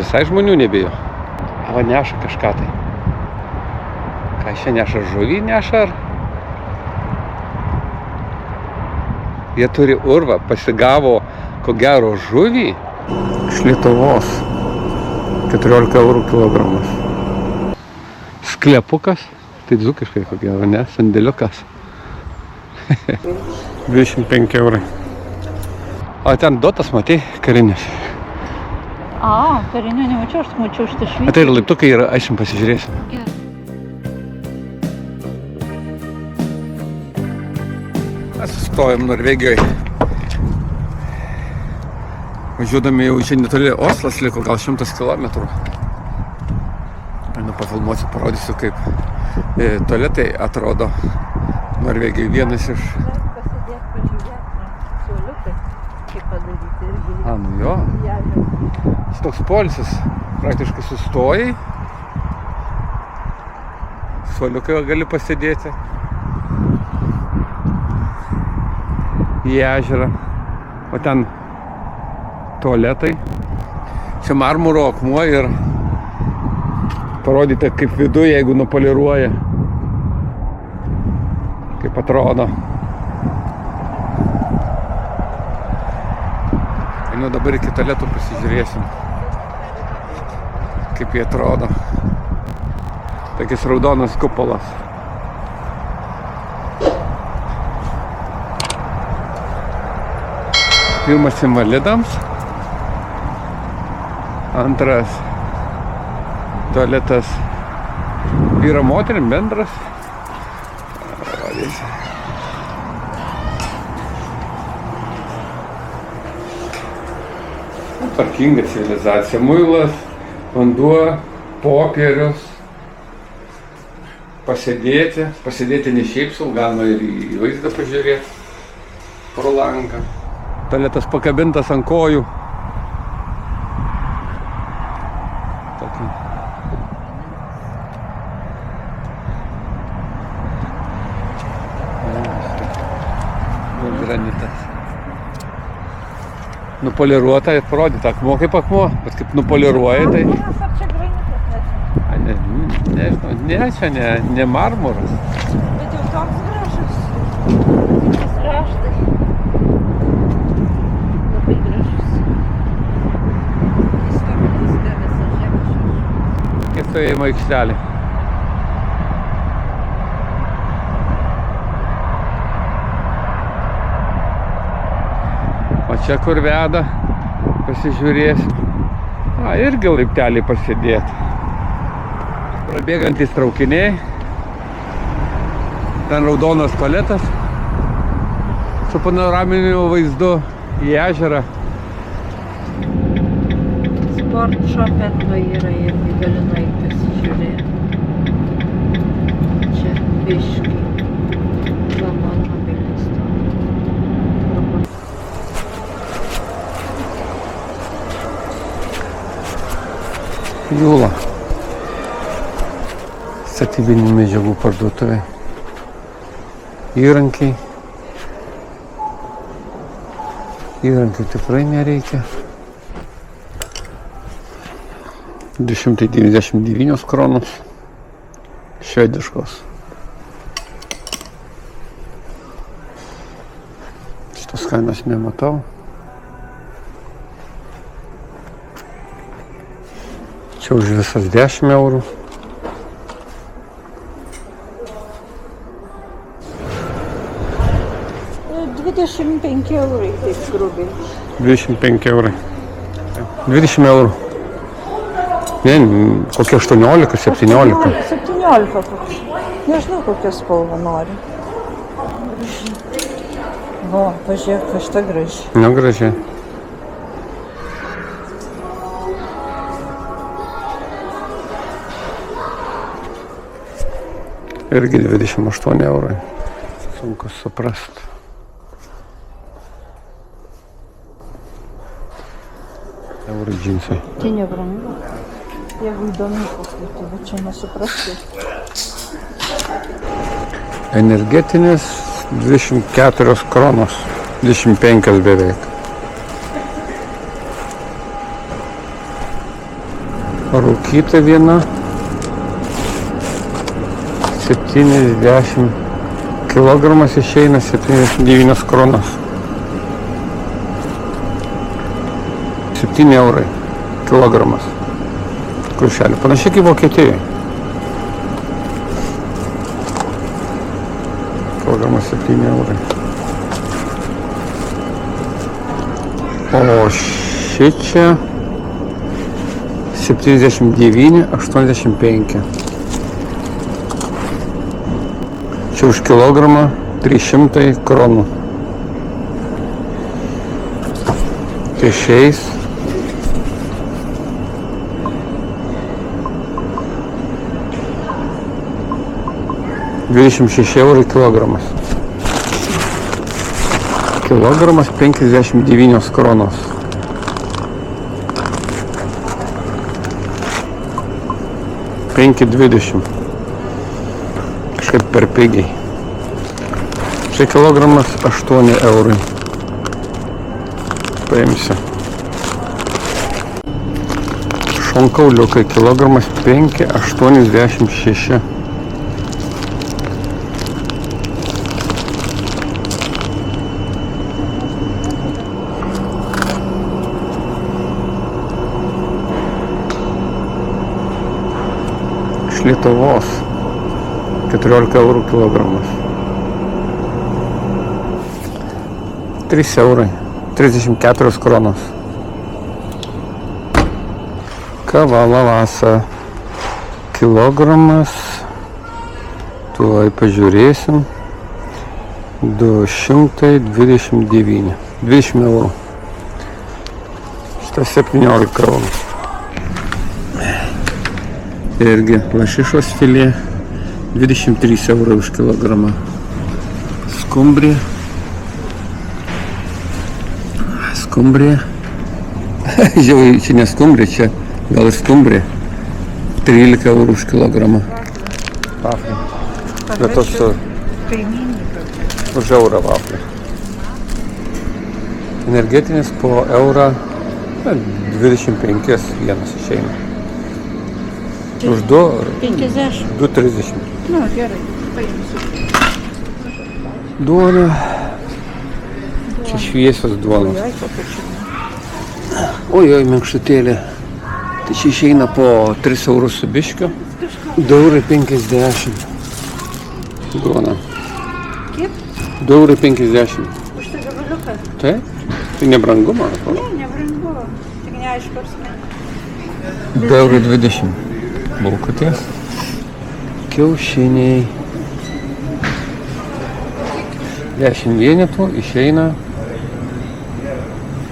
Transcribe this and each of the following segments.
visai žmonių nebijo. Va neša kažką tai. Ką čia neša, žuvį neša ar? Jie turi urvą, pasigavo ko gero žuvį. Iš Lietuvos 14 eurų kilogramas. Sklepukas, tai dzūkiškai ko gero, ne? Sandėliukas. 25 eurai. O ten dotas, matai, karinis. Karinio nemačiau, aš mačiau šitą švytį. Tai ir laiptukai yra, aišim pasižiūrėsim. Mes sustojom Norvegijoje. Važiuodami jau čia netoli Oslas liko, gal 100 kilometrų. Pafilmuosiu, parodysiu, kaip tualetai atrodo Norvegijoje. Vienas iš... Pasidėk, pažiūrėk, suoliukai, kaip padaryti irgi. Nu jo. Toks poilsis, praktiškai sustojai. Suoliukai gali pasėdėti. Į ežerą. O ten tualetai. Čia marmuro akmuo ir parodyti, kaip viduje, jeigu nupoliruoja. Kaip atrodo. Nu dabar iki tualetų pasižiūrėsim. Kaip jie atrodo. Tokis raudonas kupolas. Pirmas invalidams. Antras tualetas vyro moterim bendras. Rodysiu. Tvarkinga civilizacija. Muilas, vanduo, popierius. Pasėdėti ne šiaip sau, galima ir į vaizdą pažiūrėti pro langą. Tualetas pakabintas ant kojų. Granitas. Nupoliruota ir parodyta akmuo kaip akmuo, bet kaip nupoliruoja, tai... Ar čia granitas net? Ne, čia ne marmuras. Bet jau toks gražus. Raštai. Labai gražus. Istorinis garasas, žiūrėk. Kaip stovėjimo aikštelė. O čia kur veda, pasižiūrėsim. Irgi laiptelį pasėdėti. Prabėgantys traukiniai. Ten raudonas tualetas su panoraminiu vaizdu į ežerą. Sport šopengo yra irgi gali nueiti pasižiūrėti. Čia biški. Jūla. Statybinių medžiagų parduotuvė. Įrankiai. Įrankių tikrai nereikia. 299 kronos. Švediškos. Šitos kainos nematau. Čia už visas 10 eurų. €25 taip grubiai. 25 eurai. 20 eurų. Ne, kokie 18, 17. 17 koks. Nežinau, kokią spalvą nori. O, pažiūrėk, šitą graži. Nu, graži. Irgi 28 eurai. Sunku suprast. Eurų džinsai. Tai nebrangu. Jeigu įdomu paskaityti, bet čia nesuprasti. Energetinis 24 kronos. 25 beveik. Rūkyta viena 70 kilogramas išeina 79 kronas. 7 eurai kilogramas kulšelė. Panašiai kaip Vokietijoje. Kilogramas 7 eurai. O šičia 79,85. Čia už kilogramą 300 kronų. Tai šiais 26 eurų kilogramas. Kilogramas 59 kronos. $5.20. Kažkaip per pigiai. Štai kilogramas 8 eurai. Paimsiu. Šonkauliukai kilogramas 5,86. Iš Lietuvos 14 eurų kilogramas. 3 eurai, 34 kronos. Kava lavasa kilogramas, tuoj pažiūrėsim, 229, 20 eurų. Šitas 17 eurų. Irgi lašišos filė 23 eurai už kilogramą. Skumbrė. Žiūrėjau, čia ne skumbrė, čia gal ir skumbrė. 13 eurų už kilogramą. Vaflį. Bet tos už eurą vaflį. Energetinis po eurą 25 vienas išeina. Už 2,30. Nu, gerai, paimsiu. Duona. Čia šviesios duonos. Oi, minkštutėlė. Tai čia išeina po 3 eurus su biškiu. 2,50 €. Duona. Kiek? 2,50 €. Už tą gabaliuką? Taip? Tai nebrangu, man atrodo. Ne, nebrangu. Tik neaišku, ar skai. 2,20 € bulkutės. Kiaušiniai. 10 vienetų išeina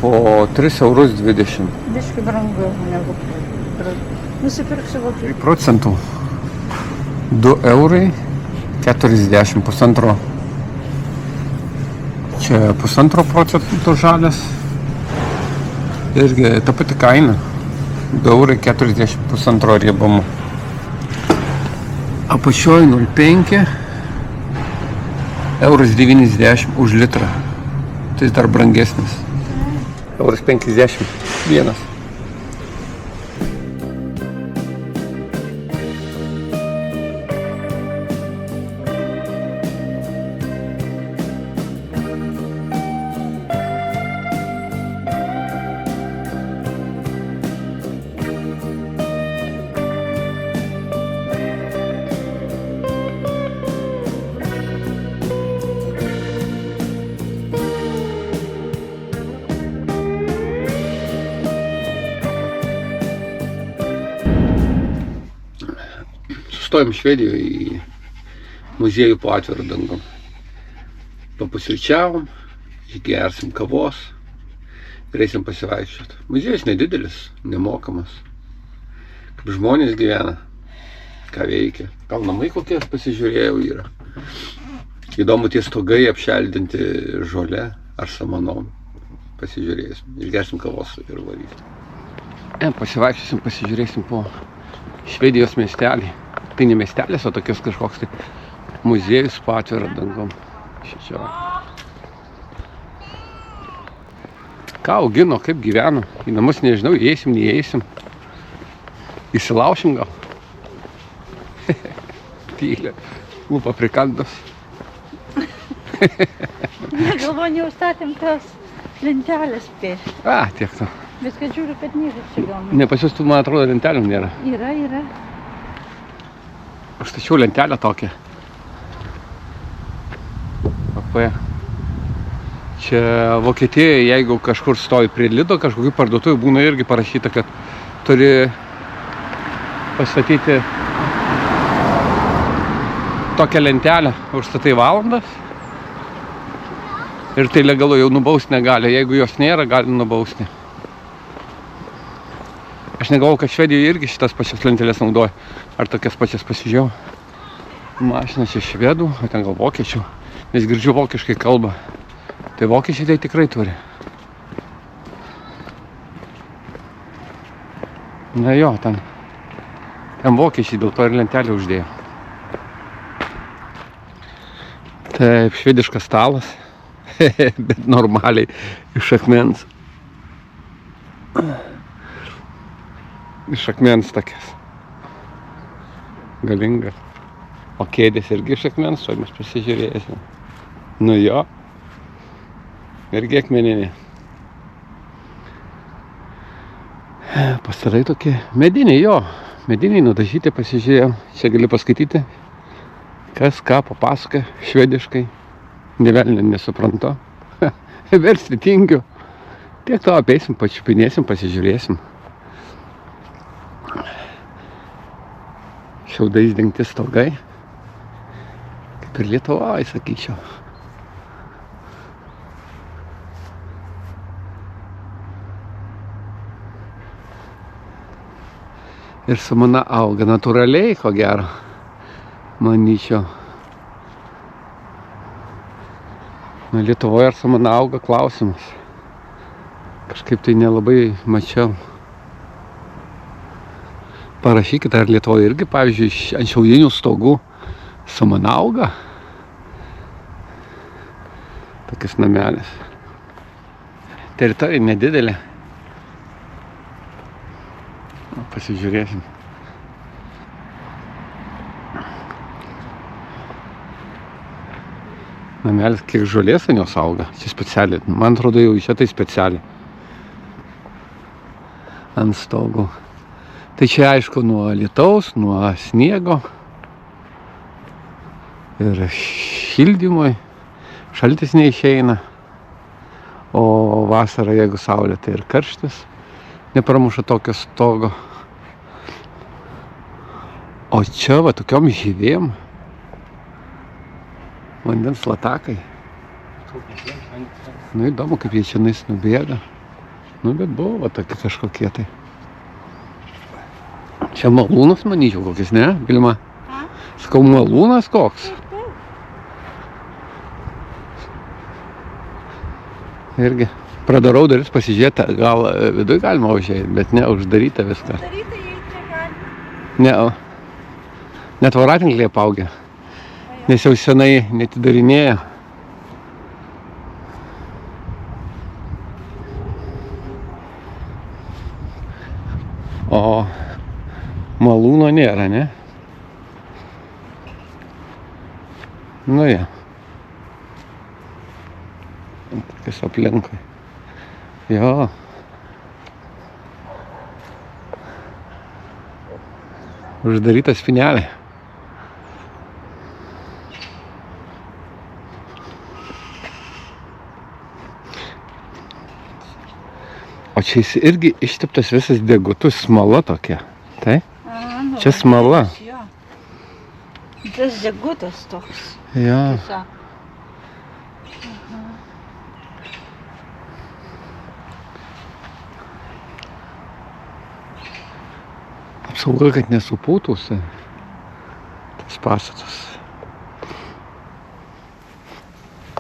po 3,20 €. Biškai brangu negu. Nusipirksiu Vokietijoje. Procentų. 2,40 €, pusantro. Čia 1,5% žalias. Irgi ta pati kaina. 2,40 €, pusantro riebumo. Apačioj 0,5 €, už litrą. Tai dar brangesnis. 1,51 €. Sustojom Švedijoje į muziejų po atvirą dangum. Papusryčiavom, išgersim kavos ir eisim pasivaikščioti. Muziejus nedidelis, nemokamas. Kaip žmonės gyvena, ką veikia. Gal namai kokie pasižiūrėjau yra. Įdomu tie stogai apšeldinti žole ar samanom. Pasižiūrėsim, išgersim kavos ir varysim. Pasivaikščiosim, pasižiūrėsim po Švedijos miestelį. Tai ne miestelis, o tokios kažkoks tai muziejus po atvirą dangum. Šičia. Ką augino, kaip gyveno. Į namus nežinau, įeisim, neįeisim. Įsilaušim gal. Tylė. Lūpa prikandos. Galvo, neužstatėm tos lentelės prieš. Tiek to. Bet kad žiūriu, kad niekas čia gal. Ne, pas jūs, man atrodo, lentelių nėra. Yra. Aš tačiau lentelę tokią. Čia Vokietijoje, jeigu kažkur stovi prie Lido, kažkokių parduotuvių būna irgi parašyta, kad turi pastatyti tokią lentelę, užstatai valandas. Ir tai legalu, jau nubausti negali. Jeigu jos nėra, gali nubausti. Aš negalvoju, kad Švedijoje irgi šitas pačias lentelės naudoja. Ar tokias pačias pasižiūrėjau. Mašinas čia švedų, o ten gal vokiečių. Nes girdžiu vokiškai kalbą. Tai vokiečiai tai tikrai turi. Na jo, ten vokiečiai dėl to ir lentelę uždėjo. Taip, švediškas stalas. Bet normaliai iš akmens. Iš akmens tokias. Galingas. O kėdės irgi iš akmens, o mes pasižiūrėsim. Nu jo. Irgi akmeninė. Pastarai tokie mediniai, jo. Mediniai nudažyti pasižiūrėjau. Čia gali paskaityti, kas ką papasakoja švediškai. Nevelnė nesuprantu. Versti tingiu. Tiek to apeisim, pačiupinėsim, pasižiūrėsim. Šiaudais dengti stogai. Kaip ir Lietuvoj, sakyčiau. Ir samana auga natūraliai, ko gero, manyčiau. Na, Lietuvoje ar samana auga, klausimas. Kažkaip tai nelabai mačiau. Parašykite, ar Lietuvoje irgi, pavyzdžiui, ant šiaudinių stogų samana auga. Tokias namelis. Teritorija nedidelė. Pasižiūrėsim. Namelis, kiek žolės ant jos auga. Čia specialiai. Man atrodo, jau čia tai specialiai. Ant stogų. Tai čia aišku nuo lietaus, nuo sniego. Ir šildymui. Šaltis neišeina. O vasarą, jeigu saulė, tai ir karštis. Nepramuša tokio stogo. O čia va tokiom žyvėm. Vandens latakai. Nu įdomu, kaip jie čia nubėga. Nu bet buvo va tokie kažkokie tai. Čia malūnas, manyčiau, kokis, ne, Vilma? Sakau, malūnas koks. Irgi pradarau duris pasižiūrėti, gal viduj galima užėjti, bet ne, uždaryta viską. Uždaryta įeiti negali. Ne, net voratinkliai apaugę. Nes jau senai netidarinėja. O malūno nėra, ne? Nu ja. Tokias aplinkui. Jo. Uždaryta spynelė. O čia jis irgi išteptas visas degutus, smala tokia. Tai? Nu, čia smala. Jo. Tas degutas toks. Jo. Tiesiog. Apsauga, kad nesupūtųsi tas pastatas.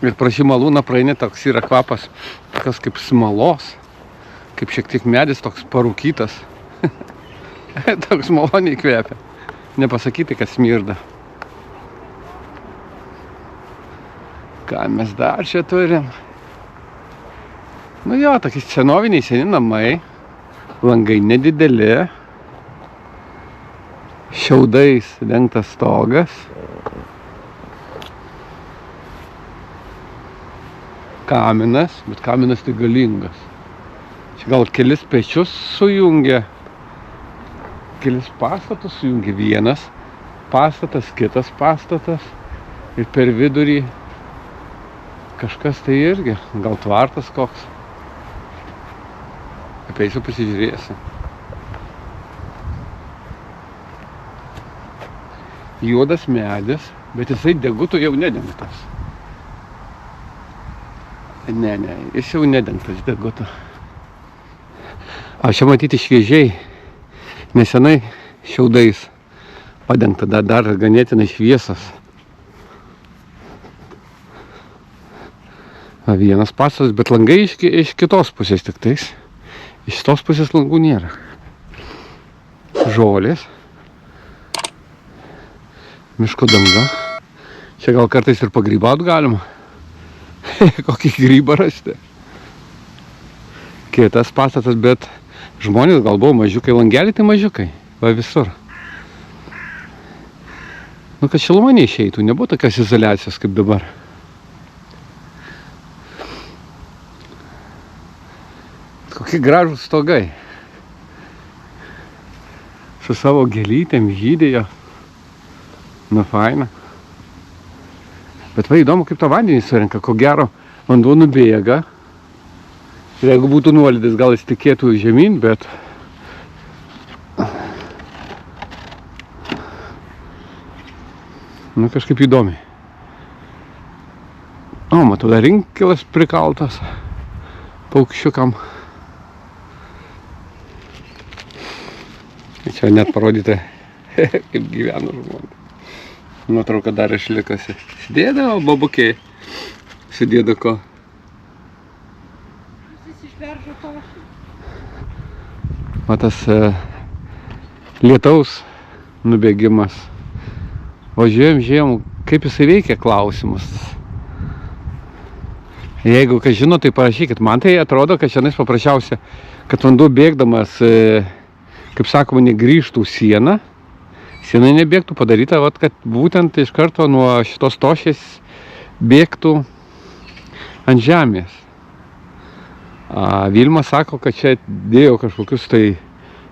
Ir pro šį malūną praeini, toks yra kvapas, toks kaip smalos, kaip šiek tiek medis toks parūkytas. Toks maloniai kvepia. Nepasakyti, kad smirda. Ką mes dar čia turim? Nu jo, tokie senoviniai seni namai, langai nedideli. šiaudais dengtas stogas. Kaminas, bet kaminas tai galingas. Čia gal kelis pečius sujungia, kelis pastatus sujungia, vienas pastatas, kitas pastatas ir per vidurį kažkas tai irgi, gal tvartas koks. Apeisiu pasižiūrėsiu. Juodas medis, bet jisai degutų jau nedengtas. Ne, jis jau nedengtas degutų. O čia matyti šviežiai, nesenai šiaudais padengta, dar ganėtinai šviesas. Vienas pastatas, bet langai iš kitos pusės tik tais. Iš tos pusės langų nėra. Žolės. Miško danga. Čia gal kartais ir pagrybaut galima. Kokį grybą rasti. Kitas pastatas, bet žmonės gal buvo mažiukai. Langeliai tai mažiukai. Va visur. Nu, kad šiluma neišeitų. Nebuvo tokios izoliacijos kaip dabar. Kokie gražūs stogai. Su savo gėlytėm žydėjo. Nu, faina. Bet va įdomu, kaip tą vandenį surenka. Ko gero, vanduo nubėga. Ir jeigu būtų nuolydis, gal jis tikėtų žemyn, bet... Nu, kažkaip įdomiai. O, matau, dar inkilas prikaltas paukščiukam. Čia net parodyta, kaip gyveno žmonės. Nuotrauka dar išlikosi. Sėdėdavo babukiai su dėduko. O tas lietaus nubėgimas. Važiuojam, kaip jisai veikia klausimus. Jeigu kas žino, tai parašykit. Man tai atrodo, kad šiandien paprasčiausia, kad vanduo bėgdamas, kaip sakoma, negrįžtų sieną. Siena nebėgtų padaryta, vat, kad būtent iš karto nuo šitos tošės bėgtų ant žemės. Vilma sako, kad čia dėjo kažkokius tai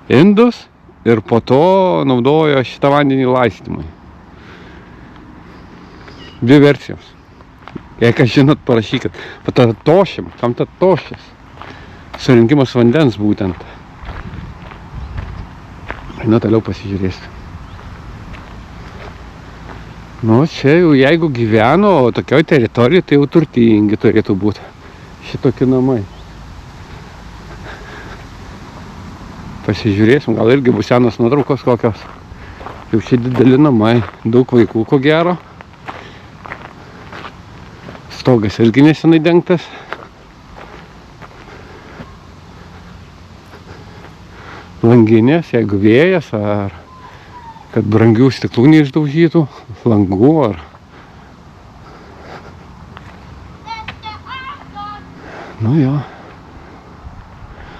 indus ir po to naudojo šitą vandenį laistymui. Dvi versijos. Jei kas žinot, parašykit. Pat tošim, kam ta tošės? Surinkimas vandens būtent. Nu, toliau pasižiūrėsiu. Nu, čia jau jeigu gyveno tokioj teritorijai, tai jau turtingi turėtų būti šitokie namai. Pasižiūrėsim, gal irgi bus senos nuotraukos kokios. Jau čia dideli namai, daug vaikų ko gero. Stogas irgi nesenai dengtas. Langinės, jeigu vėjas ar kad brangių stiklų neišdaužytų, langų ar... Nu jo.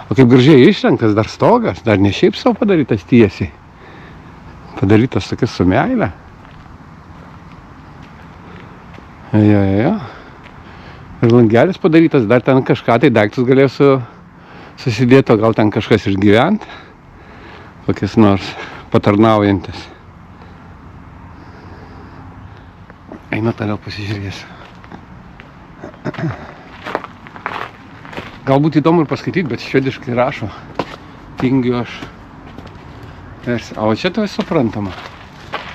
O kaip gražiai išrengtas dar stogas, dar ne šiaip savo padarytas tiesiai. Padarytas tokias su meile. Jo. Ir langelis padarytas, dar ten kažką tai daiktus galėjo susidėti, o gal ten kažkas išgyvent. Kokias nors patarnaujantis. Einu toliau pasižiūrėsiu. Galbūt įdomu ir paskaityti, bet švediškai rašo. Tingiu aš. O čia tai suprantama.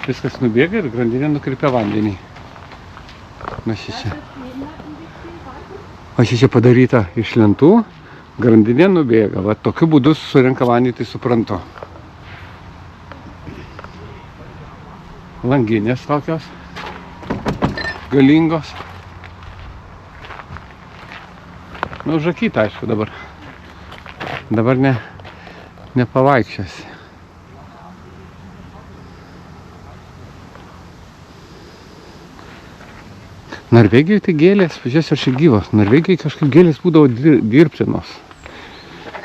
Viskas nubėga ir grandinė nukreipia vandenį. Na šičia. O šičia padaryta iš lentų. Grandinė nubėga. Va, tokiu būdu surenka vandenį, tai suprantu. Langinės tokios. Galingos. Nu, užrakyta, aišku, dabar. Dabar nepavaikščiasi. Norvegijoje tai gėlės, pažiūrėsiu, ar čia gyvos. Norvegijoje kažkaip gėlės būdavo dirbtinos.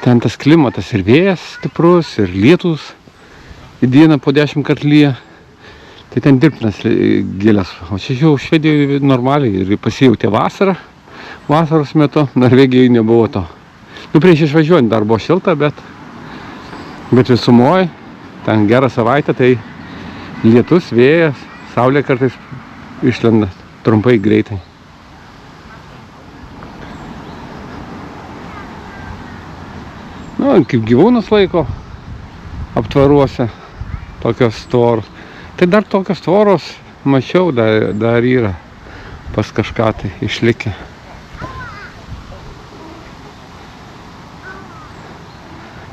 Ten tas klimatas ir vėjas stiprus, ir lietus į dieną po 10 kart lyja. Tai ten dirbtinas gėlės. O čia jau Švedijoje normaliai ir pasijautė vasarą. Vasaros metu Norvegijoje nebuvo to. Nu, prieš išvažiuojant dar buvo šilta, bet visumoje, ten gerą savaitę, tai lietus, vėjas, saulė kartais išlenda trumpai greitai. Nu, kaip gyvūnus laiko aptvaruose, tokios tvoros. Tai dar tokios tvoros mačiau, dar yra pas kažką tai išlikę.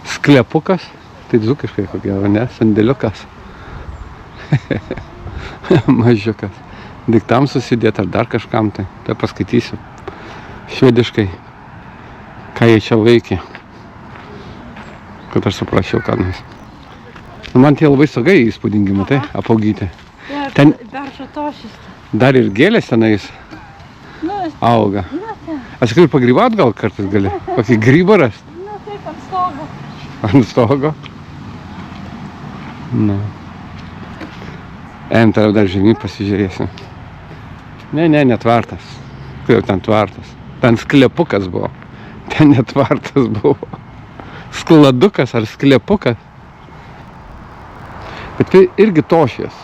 Sklepukas, tai dzūkiškai kokia, ne? Sandėliukas. Mažiukas. Daiktams susidėti ar dar kažkam tai. Tai paskaitysiu švediškai, ką jie čia veikia. Kad aš suprasčiau, ką nors. Man tie labai stogai įspūdingi, matai, apaugyti. Ten dar ir gėlės tenais auga. Aš tikrai pagrybaut gal kartais gali? Kokį grybą rast? Na, taip, ant stogo. Ant stogo? Na. Toliau dar žemyn pasižiūrėsim. Ne, tvartas. Kai jau ten tvartas. Ten sklepukas buvo. Ten netvartas buvo. Skladukas ar sklepukas. Bet tai irgi tošės.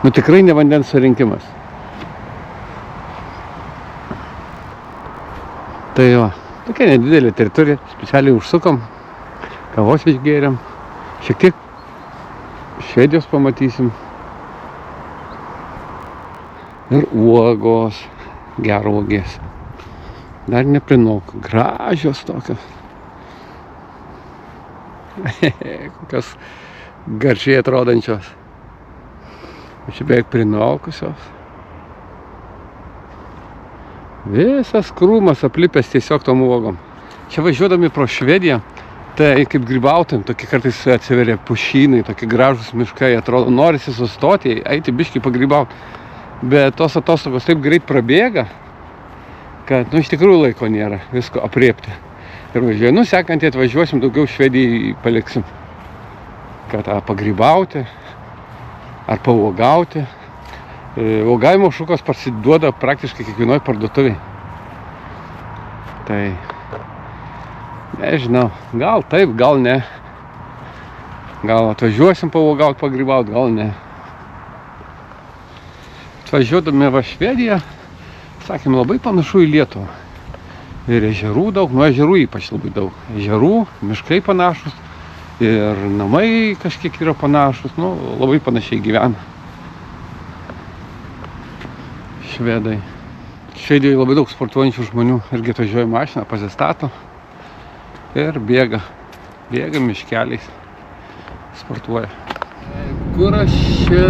Nu tikrai ne vandens surinkimas. Tai va, tokia nedidelė teritorija. Specialiai užsukom. Kavos išgėrėm. Šiek tiek Švedijos pamatysim. Ir uogos. Gervuogės. Dar neprinok. Gražios tokios. Kokios garčiai atrodančios. O čia beveik prinaukusios. Visas krūmas aplipęs tiesiog tom uogom. Čia važiuodami pro Švediją, tai kaip grybautojam, tokie kartais atsiveria pušynai, tokie gražūs miškai, atrodo, norisi sustoti, eiti biškį pagrybauti. Bet tos atostogos taip greit prabėga, kad, iš tikrųjų laiko nėra visko apriepti. Ir važiuoju, sekantį atvažiuosim, daugiau Švedijai paliksim. Kad pagrybauti ar pauogauti. Uogavimo šukos parsiduoda praktiškai kiekvienoj parduotuvėj. Tai nežinau, gal taip, gal ne. Gal atvažiuosim pauogauti, pagrybauti, gal ne. Atvažiuodami va Švediją, sakėm, labai panašu į Lietuvą. Ir ežerų daug, ežerų ypač labai daug. Ežerų, miškai panašus. Ir namai kažkiek yra panašus, labai panašiai gyvena. Švedai. Švedijoje labai daug sportuojančių žmonių irgi atvažiuoja mašiną, pasistato ir bėga miškeliais, sportuoja. Kuras čia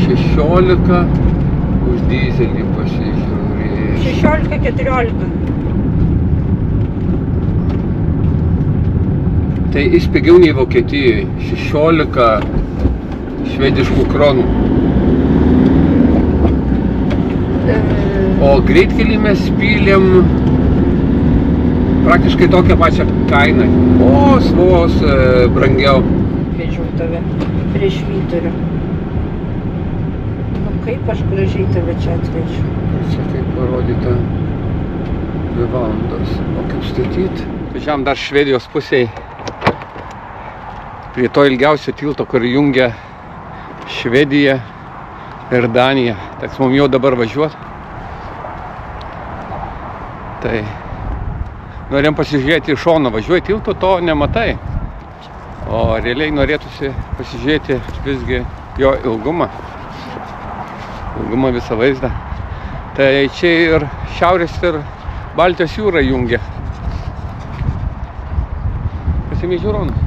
16 už dyzelį pasižiūrėjau. 16-14. Tai jis pigiau nei Vokietijoje, 16 švediškų kronų. O greitkelį mes pylėm praktiškai tokią pačią kainą. Vos brangiau. Vedžiau tave prie Švyturio. Nu kaip aš gražiai tave čia atvežiu. Čia kaip parodyta 2 valandos. O kaip statyti? Važiavom dar Švedijos pusėje. Prie to ilgiausio tilto, kur jungia Švediją ir Daniją. Teks mums jau dabar važiuoti. Tai norėjom pasižiūrėti iš šono. Važiuoji tiltu, to nematai. O realiai norėtųsi pasižiūrėti visgi jo ilgumą. Ilgumą visą vaizdą. Tai čia ir Šiaurės ir Baltijos jūra jungia. Pasimė žiūronus.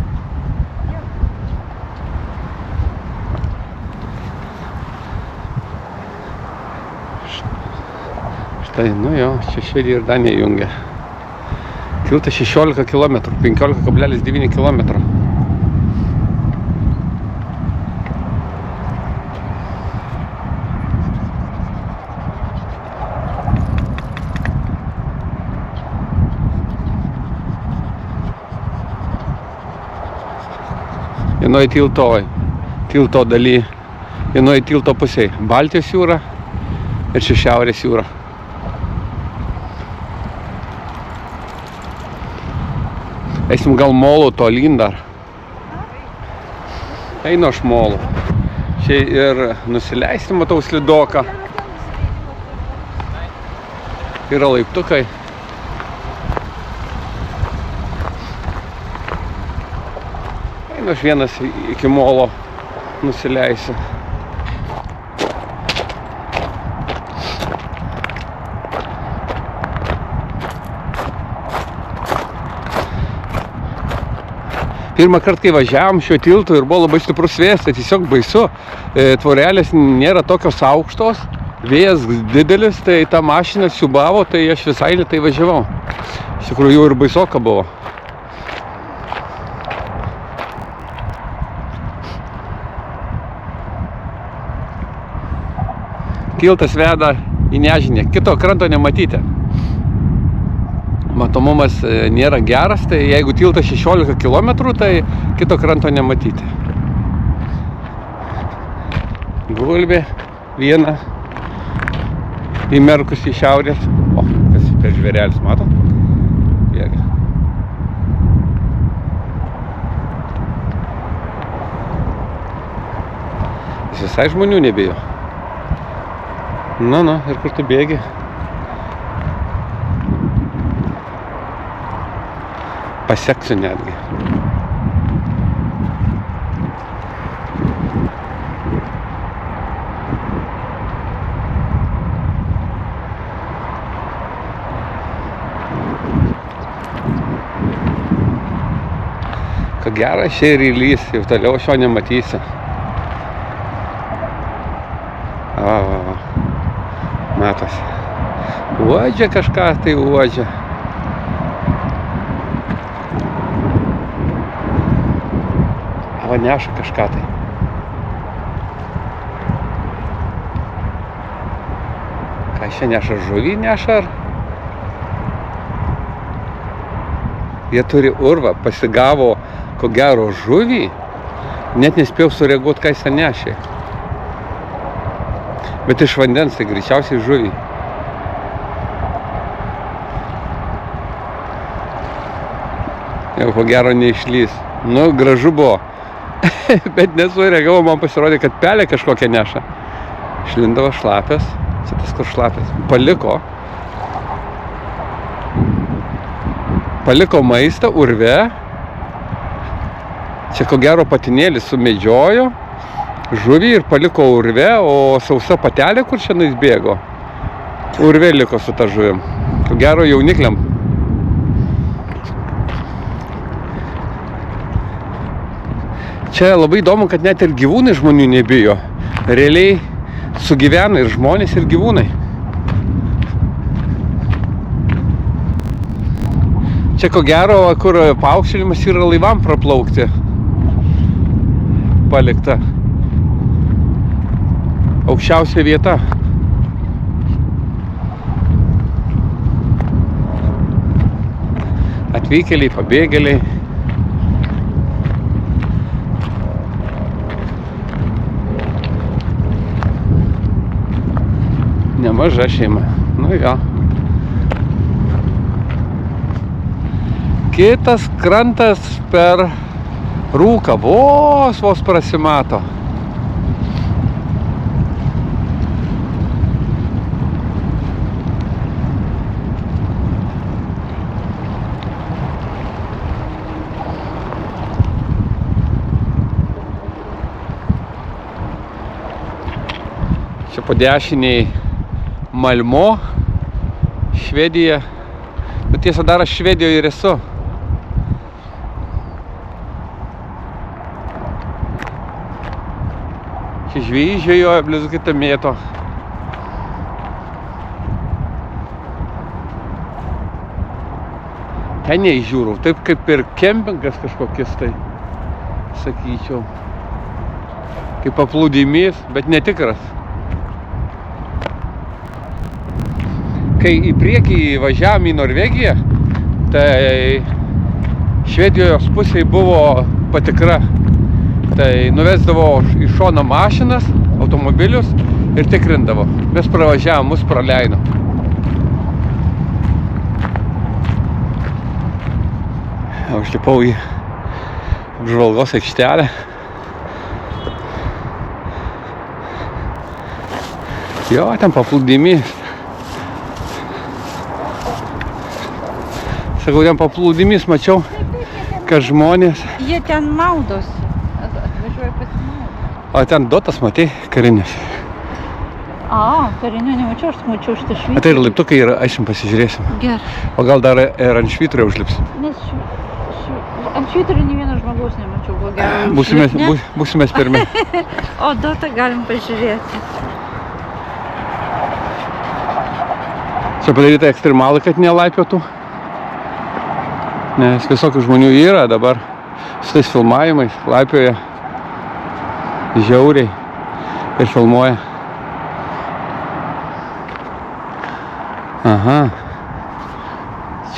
Tai, čia Švedija ir Danija jungia. Tiltas 16 km, 15,9 km. Vienoj tiltoj. tilto daly, vienoje tilto pusėje. Baltijos jūra ir čia Šiaurės jūra. Eisim gal molų tolyn dar. Einu aš molų. Čia ir nusileisti, matau, slidoką. Yra laiptukai. Einu aš vienas iki molo nusileisiu. Pirmą kartą, kai važiavom šiuo tiltu ir buvo labai stiprus vėjas, tai tiesiog baisu. Tvorelės nėra tokios aukštos, vėjas didelis, tai ta mašina siubavo, tai aš visai lėtai važiavau. Iš tikrųjų jau ir baisoka buvo. Tiltas veda į Nežinę, kito kranto nematyti. Matomumas nėra geras, tai jeigu tiltas 16 km, tai kito kranto nematyti. Gulbė viena įmerkus į šiaurės. O, kas per žvėrelis, matot? Bėga. Jis visai žmonių nebijo. Nu, ir kur tu bėgi? Paseksiu netgi. Ko gero, šia ir įlys, jau toliau šio nematysiu. Matosi. Uodžia kažką, tai uodžia. O neša kažką tai. Ką šia neša, žuvį neša ar? Jie turi urvą, pasigavo ko gero žuvį, net nespėjau sureaguoti, ką jis nešė. Bet iš vandens, tai greičiausiai žuvį. Jau ko gero neišlys. Nu, gražu buvo. Bet nesureagavau, man pasirodė, kad pelė kažkokią neša. Išlindavo šlapės. Čia tas kur šlapės. Paliko maistą urve. Čia ko gero patinėlis sumedžiojo žuvį ir paliko urve, o sausa patelė, kur šiandien bėgo, urve liko su ta žuvim. Ko gero jaunikliam. Čia labai įdomu, kad net ir gyvūnai žmonių nebijo. Realiai sugyvena ir žmonės, ir gyvūnai. Čia ko gero, kur paaukštinimas yra laivam praplaukti. Palikta. Aukščiausia vieta. Atvykėliai, pabėgėliai. Nemaža šeima. Nu jo. Kitas krantas per Rūką. Vos prasimato. Čia po dešiniai Malmo, Švedija. Bet tiesa, dar aš Švedijoje ir esu. Čia žvėjai žvejoja, blizgita mėto. Ten neįžiūrau, taip kaip ir kempingas kažkokis, tai sakyčiau. Kaip paplūdimys, bet netikras. Kai į priekį važiavom į Norvegiją, tai Švedijos pusėje buvo patikra. Tai nuvesdavo į šoną mašinas, automobilius ir tikrindavo. Mes pravažiavom, mus praleido. Užlipau į apžvalgos aikštelę. Jo, ten paplūdimys. Sakau, ten paplūdimys mačiau, kad žmonės. Jie ten maudos. Atvažiuoja pasimaudos. O ten dotas, matai, karinis. Karinio nemačiau, aš mačiau šitą švyturį. Tai ir laiptukai yra, aišim pasižiūrėsim. Gerai. O gal dar ir ant švyturio užlips? Nes ant švyturio nei vieno žmogaus nemačiau, ko gero. Būsimės pirmi. O dotą galim pažiūrėti. Čia padaryta ekstremalai, kad nelaipiotų. Nes visokių žmonių yra dabar su tais filmavimais, laipioja žiauriai ir filmuoja. Aha.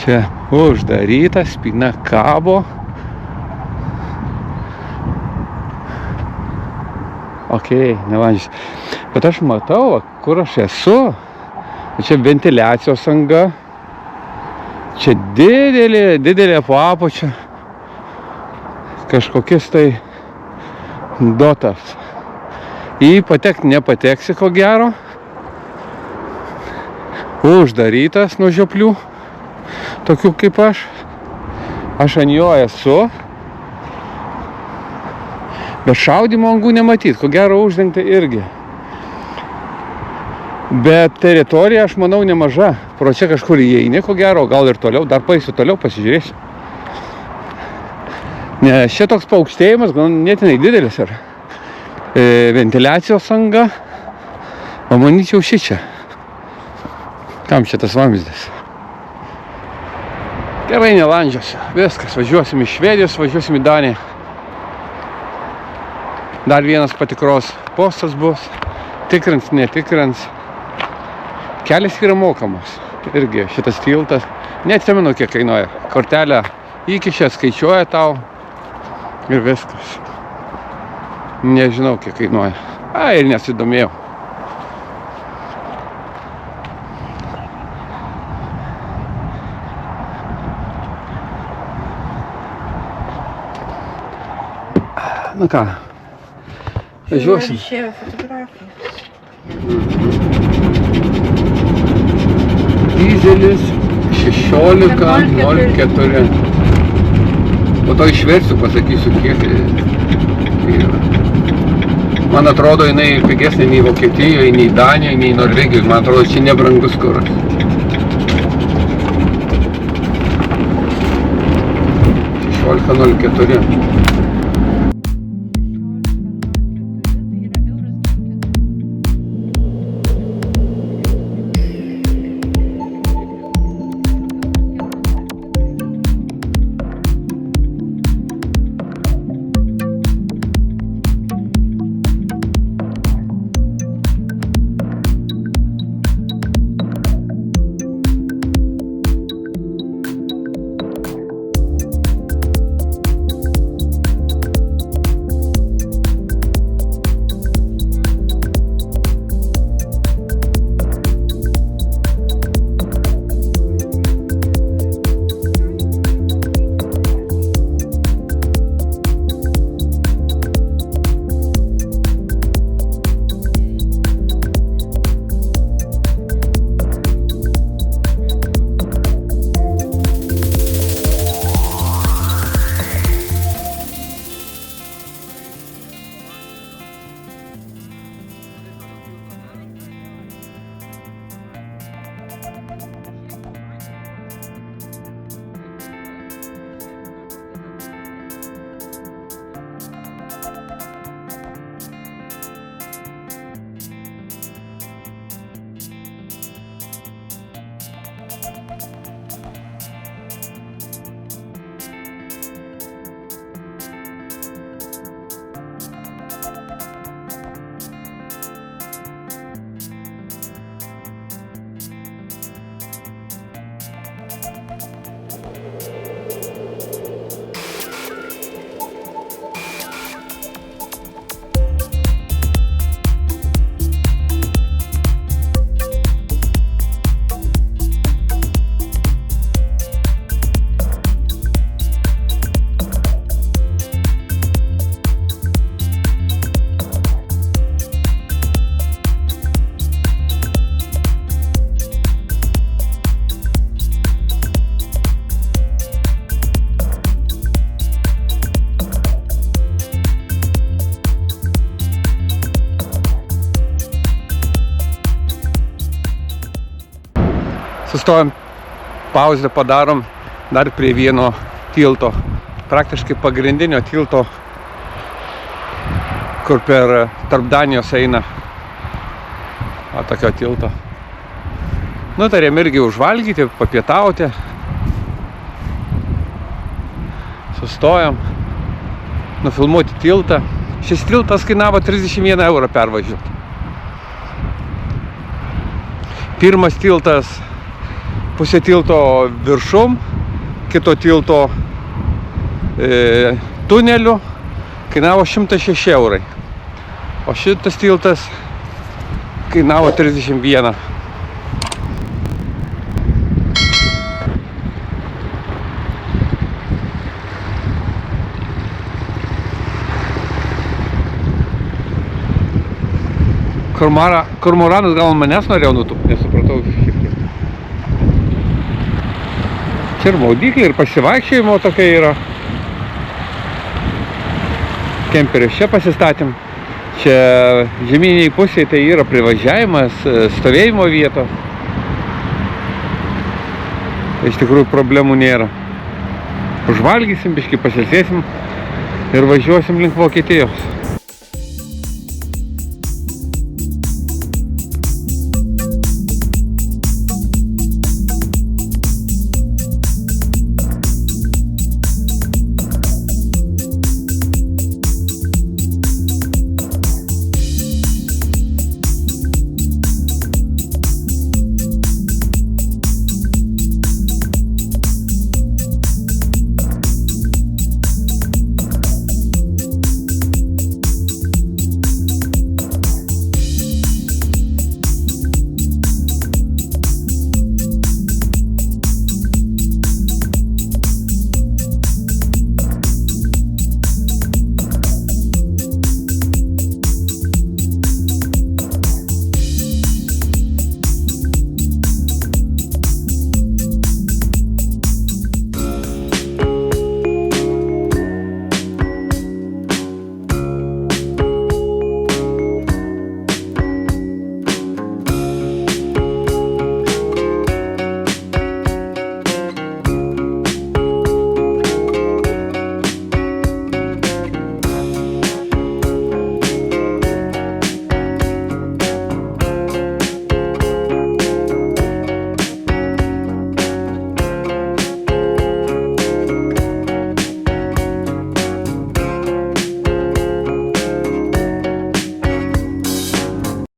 Čia uždaryta, spyna kabo. Okei, nelandžius. Bet aš matau, kur aš esu. Čia ventiliacijos anga. Čia didelė po apačia. Kažkokis tai dotas. Į patekti nepateksi, ko gero. Uždarytas nuo žioplių. Tokių kaip aš. Aš ant jo esu. Bet šaudymo angų nematyt. Ko gero uždengta irgi. Bet teritorija, aš manau, nemaža. Pro čia kažkur įeini, ko gero, gal ir toliau. Dar paeisiu toliau, pasižiūrėsiu. Nes čia toks paaukštėjimas, gal netinai didelis yra. Ventiliacijos anga. O manyčiau šičia. Kam čia tas vamzdis? Gerai, nelandžiuosi. Viskas, važiuosim į Švedijos, važiuosim į Daniją. Dar vienas patikros postas bus. Tikrins, netikrins. Kelias yra mokamas. Irgi šitas tiltas. Neatsimenu, kiek kainuoja. Kortelę įkišę, skaičiuoja tau. Ir viskas. Nežinau, kiek kainuoja. Ir nesidomėjau. Nu ką, važiuosim. Išėjo fotografijos. Dizelis 16.04. Po to išversiu, pasakysiu, kiek yra. Man atrodo, jinai pigesnė nei Vokietijoje, nei Danijoje, nei Norvegijoje. Man atrodo, čia nebrangus kuras. 16.04. sustojom, pauzę padarom dar prie vieno tilto. Praktiškai pagrindinio tilto, kur per tarp Danijos eina. O tokio tilto. Nutarėm irgi užvalgyti, papietauti. Sustojom, nufilmuoti tiltą. Šis tiltas kainavo 31 eurą pervažiuoti. Pirmas tiltas pusė tilto viršum, kito tilto tuneliu kainavo 106 eurai. O šitas tiltas kainavo 31. Kormoranas gal manęs norėjo nutūpti, nesupratau šiek tiek. Čia ir maudyklė, ir pasivaikščiojimo tokia yra. Kemperis čia pasistatėm. Čia žemyniai pusėje tai yra privažiavimas, stovėjimo vietos. Iš tikrųjų problemų nėra. Užvalgysim, biškį pasisėsim ir važiuosim link Vokietijos.